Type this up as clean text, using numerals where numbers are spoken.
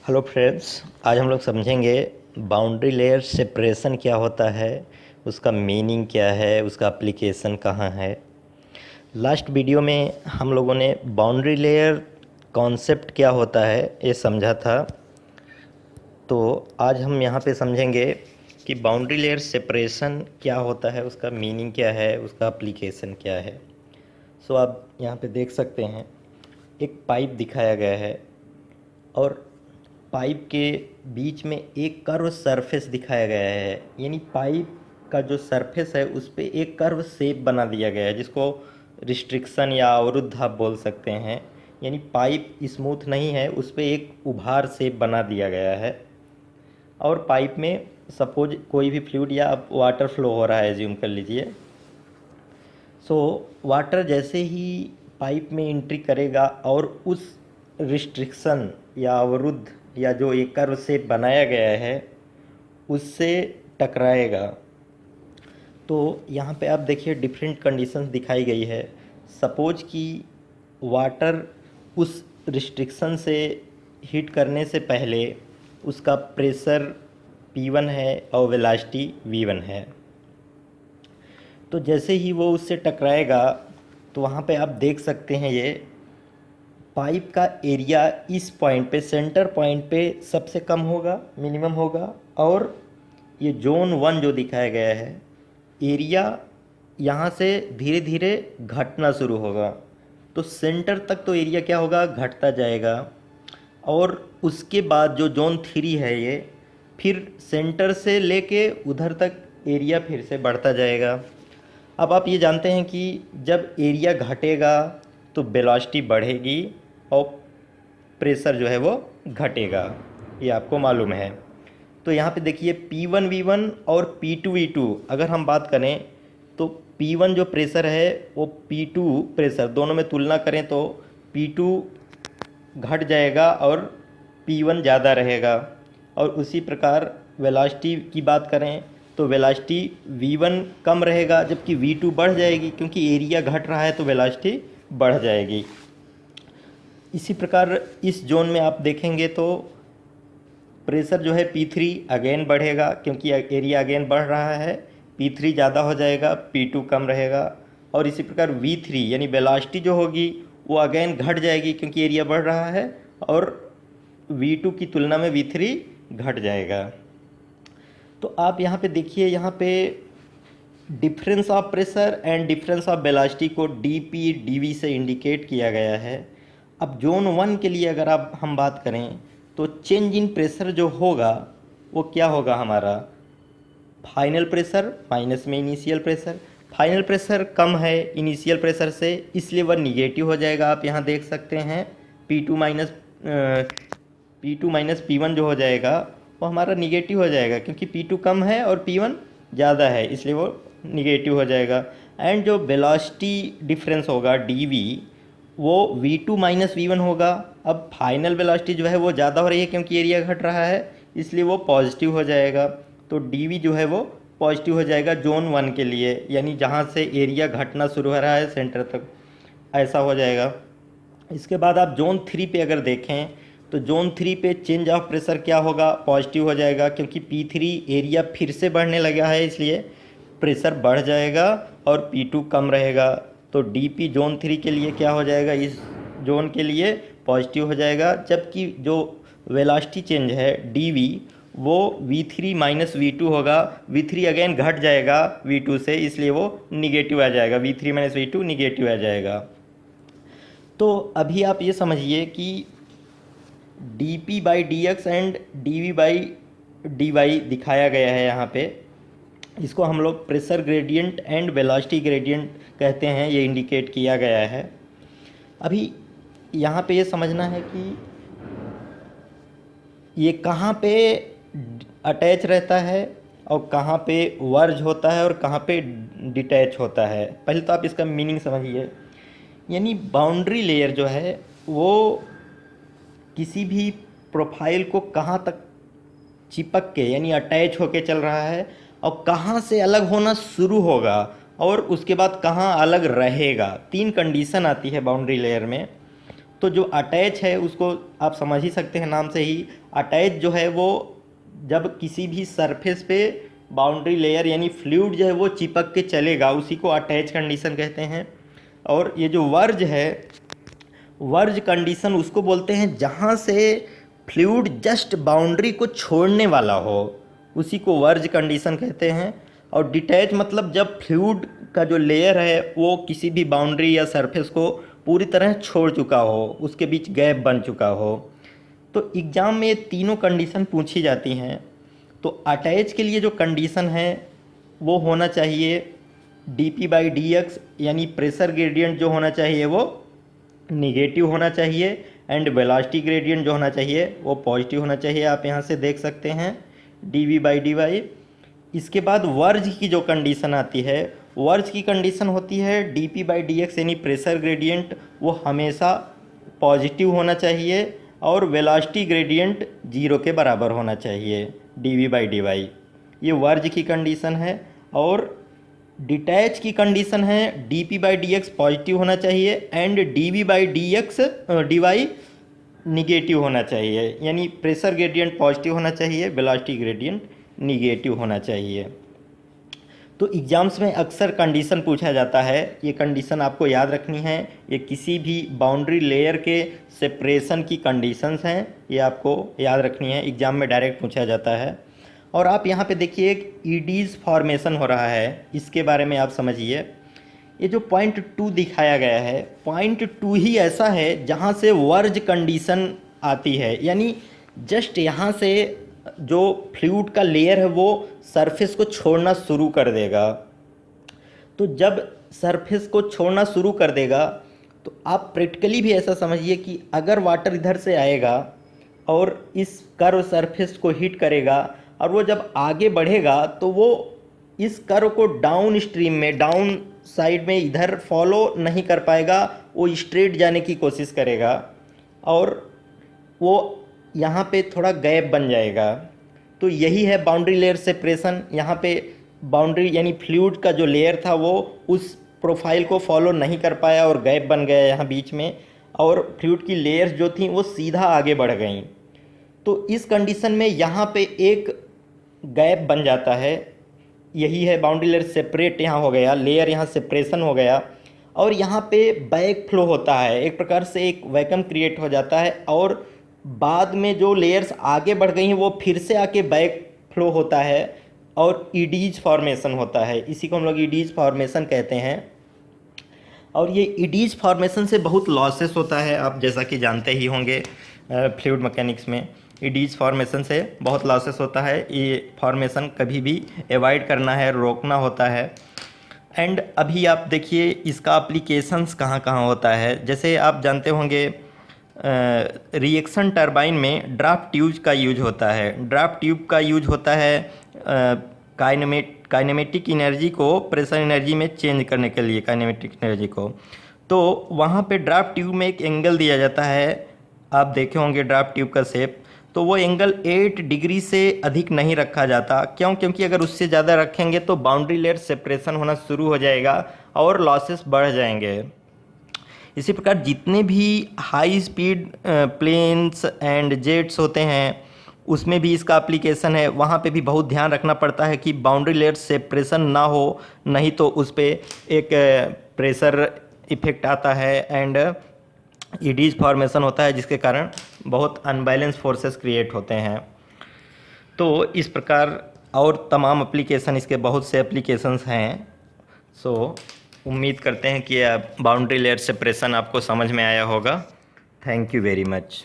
Hello friends, आज हम लोग समझेंगे बाउंड्री लेयर सेपरेशन क्या होता है, उसका मीनिंग क्या है, उसका एप्लीकेशन कहाँ है। लास्ट वीडियो में हम लोगों ने बाउंड्री लेयर कॉन्सेप्ट क्या होता है ये समझा था। तो आज हम यहाँ पे समझेंगे कि बाउंड्री लेयर सेपरेशन क्या होता है, उसका मीनिंग क्या है, उसका एप्लीकेशन क्या है। सो आप यहाँ पे देख सकते हैं एक पाइप दिखाया गया है और पाइप के बीच में एक कर्व सरफेस दिखाया गया है, यानी पाइप का जो सरफेस है उस पे एक कर्व शेप बना दिया गया है जिसको रिस्ट्रिक्शन या अवरुद्ध आप बोल सकते हैं। यानी पाइप स्मूथ नहीं है, उस पे एक उभार शेप बना दिया गया है और पाइप में सपोज कोई भी फ्लूइड या अब वाटर फ्लो हो रहा है, एज्यूम कर लीजिए। सो वाटर जैसे ही पाइप में एंट्री करेगा और उस रिस्ट्रिक्शन या अवरुद्ध या जो एक कर्व शेप बनाया गया है उससे टकराएगा। तो यहाँ पे आप देखिए डिफरेंट कंडीशंस दिखाई गई है। सपोज कि वाटर उस रिस्ट्रिक्शन से हिट करने से पहले उसका प्रेशर P1 है और वेलोसिटी V1 है। तो जैसे ही वो उससे टकराएगा तो वहाँ पे आप देख सकते हैं ये पाइप का एरिया इस पॉइंट पे, सेंटर पॉइंट पे सबसे कम होगा, मिनिमम होगा। और ये जोन 1 जो दिखाया गया है, एरिया यहाँ से धीरे धीरे घटना शुरू होगा। तो सेंटर तक तो एरिया क्या होगा, घटता जाएगा। और उसके बाद जो जोन 3 है ये फिर सेंटर से लेके उधर तक एरिया फिर से बढ़ता जाएगा। अब आप ये जानते हैं कि जब एरिया घटेगा तो वेलोसिटी बढ़ेगी और प्रेशर जो है वो घटेगा, ये आपको मालूम है। तो यहाँ पे देखिए P1 V1 और P2 V2 अगर हम बात करें तो P1 जो प्रेशर है वो P2 प्रेशर दोनों में तुलना करें तो P2 घट जाएगा और P1 ज़्यादा रहेगा। और उसी प्रकार वेलोसिटी की बात करें तो वेलोसिटी V1 कम रहेगा जबकि V2 बढ़ जाएगी, क्योंकि एरिया घट रहा है तो वेलोसिटी बढ़ जाएगी। इसी प्रकार इस जोन में आप देखेंगे तो प्रेशर जो है P3 अगेन बढ़ेगा, क्योंकि एरिया अगेन बढ़ रहा है। P3 ज़्यादा हो जाएगा, P2 कम रहेगा। और इसी प्रकार V3 यानी वेलोसिटी जो होगी वो अगेन घट जाएगी, क्योंकि एरिया बढ़ रहा है और V2 की तुलना में V3 घट जाएगा। तो आप यहाँ पे देखिए, यहाँ पे difference of pressure and difference of velocity को dP dV से इंडिकेट किया गया है। अब जोन 1 के लिए अगर आप हम बात करें तो चेंज इन प्रेशर जो होगा वो क्या होगा, हमारा फाइनल प्रेशर माइनस में इनिशियल प्रेशर। फाइनल प्रेशर कम है इनिशियल प्रेशर से, इसलिए वह निगेटिव हो जाएगा। आप यहाँ देख सकते हैं P2 माइनस P1 जो हो जाएगा वो हमारा निगेटिव हो जाएगा, क्योंकि P2 कम है और P1 ज़्यादा है, इसलिए वो निगेटिव हो जाएगा। एंड जो वेलोसिटी डिफरेंस होगा dV वो V2 माइनस V1 होगा। अब फाइनल वेलोसिटी जो है वो ज़्यादा हो रही है क्योंकि एरिया घट रहा है, इसलिए वो पॉजिटिव हो जाएगा। तो dV जो है वो पॉजिटिव हो जाएगा जोन 1 के लिए, यानी जहाँ से एरिया घटना शुरू हो रहा है सेंटर तक, ऐसा हो जाएगा। इसके बाद आप जोन 3 पे अगर देखें तो जोन 3 पे चेंज ऑफ प्रेशर क्या होगा, पॉजिटिव हो जाएगा, क्योंकि P3 एरिया फिर से बढ़ने लगा है, इसलिए प्रेशर बढ़ जाएगा और P2 कम रहेगा। तो DP जोन 3 के लिए क्या हो जाएगा, इस जोन के लिए पॉजिटिव हो जाएगा। जबकि जो वेलोसिटी चेंज है dV वो V3 माइनस V2 होगा। V3 अगेन घट जाएगा V2 से, इसलिए वो निगेटिव आ जाएगा, V3 माइनस V2 निगेटिव आ जाएगा। तो अभी आप ये समझिए कि dP by dx and dV by dy दिखाया गया है यहाँ पे। इसको हम लोग pressure gradient and velocity gradient कहते हैं, ये इंडिकेट किया गया है। अभी यहाँ पे ये समझना है कि ये कहाँ पे अटैच रहता है और कहाँ पे वर्ज होता है और कहाँ पे डिटैच होता है। पहले तो आप इसका मीनिंग समझिए। यानी बाउंड्री लेयर जो है वो किसी भी प्रोफाइल को कहाँ तक चिपक के यानी अटैच होके चल रहा है और कहाँ से अलग होना शुरू होगा और उसके बाद कहाँ अलग रहेगा। 3 कंडीशन आती है बाउंड्री लेयर में। तो जो अटैच है उसको आप समझ ही सकते हैं नाम से ही। अटैच जो है वो जब किसी भी सरफेस पे बाउंड्री लेयर यानी फ्लूइड जो है वो चिपक के चलेगा, उसी को अटैच कंडीशन कहते हैं। और ये जो वर्ज है, वर्ज कंडीशन उसको बोलते हैं जहाँ से फ्लूइड जस्ट बाउंड्री को छोड़ने वाला हो, उसी को वर्ज कंडीशन कहते हैं। और डिटैच मतलब जब फ्लूइड का जो लेयर है वो किसी भी बाउंड्री या सरफेस को पूरी तरह छोड़ चुका हो, उसके बीच गैप बन चुका हो। तो एग्ज़ाम में ये तीनों कंडीशन पूछी जाती हैं। तो अटैच के लिए जो कंडीशन है वो होना चाहिए dp/dx यानी प्रेशर ग्रेडियंट जो होना चाहिए वो निगेटिव होना चाहिए, एंड वेलोसिटी ग्रेडियंट जो होना चाहिए वो पॉजिटिव होना चाहिए। आप यहाँ से देख सकते हैं dv/dy। इसके बाद वर्ज की जो कंडीशन आती है, वर्ज की कंडीशन होती है dp/dx यानी प्रेशर ग्रेडियंट वो हमेशा पॉजिटिव होना चाहिए और वेलोसिटी ग्रेडियंट 0 के बराबर होना चाहिए dv/dy। ये वर्ज की कंडीशन है। और डिटैच की कंडीशन है dp/dx पॉजिटिव होना चाहिए एंड dy निगेटिव होना चाहिए, यानी प्रेशर ग्रेडियंट पॉजिटिव होना चाहिए, वेलोसिटी ग्रेडियंट निगेटिव होना चाहिए। तो एग्ज़ाम्स में अक्सर कंडीशन पूछा जाता है, ये कंडीशन आपको याद रखनी है। ये किसी भी बाउंड्री लेयर के सेपरेशन की कंडीशंस हैं, ये आपको याद रखनी है, एग्ज़ाम में डायरेक्ट पूछा जाता है। और आप यहाँ पे देखिए एक ईडीज फॉर्मेशन हो रहा है, इसके बारे में आप समझिए। ये जो पॉइंट 2 दिखाया गया है, पॉइंट 2 ही ऐसा है जहाँ से वर्ज कंडीशन आती है, यानी जस्ट यहाँ से जो फ्लूइड का लेयर है वो सरफेस को छोड़ना शुरू कर देगा। तो जब सरफेस को छोड़ना शुरू कर देगा तो आप प्रैक्टिकली भी ऐसा समझिए कि अगर वाटर इधर से आएगा और इस कर्व सरफेस को हिट करेगा और वो जब आगे बढ़ेगा तो वो इस कर्व को डाउन स्ट्रीम में, डाउन साइड में इधर फॉलो नहीं कर पाएगा, वो स्ट्रेट जाने की कोशिश करेगा और वो यहाँ पे थोड़ा गैप बन जाएगा। तो यही है बाउंड्री लेयर सेपरेशन। यहाँ पे बाउंड्री यानी फ्लूइड का जो लेयर था वो उस प्रोफाइल को फॉलो नहीं कर पाया और गैप बन गया यहाँ बीच में, और फ्लूइड की लेयर्स जो थी वो सीधा आगे बढ़ गई। तो इस कंडीशन में यहाँ पे एक गैप बन जाता है, यही है बाउंड्री लेयर सेपरेट यहाँ हो गया, लेयर यहाँ सेपरेशन हो गया और यहाँ पे बैक फ्लो होता है, एक प्रकार से एक वैक्यूम क्रिएट हो जाता है और बाद में जो लेयर्स आगे बढ़ गई हैं वो फिर से आके बैक फ्लो होता है और ईडीज फॉर्मेशन होता है। इसी को हम लोग ईडीज फॉर्मेशन कहते हैं। और ये ईडीज फॉर्मेशन से बहुत लॉसेस होता है, आप जैसा कि जानते ही होंगे फ्लूइड मैकेनिक्स में ईडीज फॉर्मेशन से बहुत लॉसेस होता है। ये फॉर्मेशन कभी भी अवॉइड करना है, रोकना होता है। एंड अभी आप देखिए इसका एप्लीकेशंस कहाँ कहाँ होता है। जैसे आप जानते होंगे रिएक्शन टरबाइन में ड्राफ्ट ट्यूब का यूज होता है। ड्राफ्ट ट्यूब का यूज होता है काइनेमेटिक एनर्जी को प्रेशर एनर्जी में चेंज करने के लिए, काइनेमेटिक एनर्जी को। तो वहाँ पे ड्राफ्ट ट्यूब में एक एंगल दिया जाता है, आप देखे होंगे ड्राफ्ट ट्यूब का शेप। तो वो एंगल 8 डिग्री से अधिक नहीं रखा जाता। क्यों? क्योंकि अगर उससे ज़्यादा रखेंगे तो बाउंड्री लेयर सेपरेशन होना शुरू हो जाएगा और लॉसेस बढ़ जाएंगे। इसी प्रकार जितने भी high speed planes and jets होते हैं उसमें भी इसका एप्लीकेशन है। वहाँ पे भी बहुत ध्यान रखना पड़ता है कि बाउंड्री लेयर सेपरेशन ना हो, नहीं तो उस पर एक प्रेशर इफेक्ट आता है एंड ईडीज फॉर्मेशन होता है, जिसके कारण बहुत अनबैलेंस फोर्सेस क्रिएट होते हैं। तो इस प्रकार और तमाम एप्लीकेशन, इसके बहुत से एप्लीकेशंस हैं। सो उम्मीद करते हैं कि बाउंड्री लेयर सेपरेशन आपको समझ में आया होगा। Thank you very much.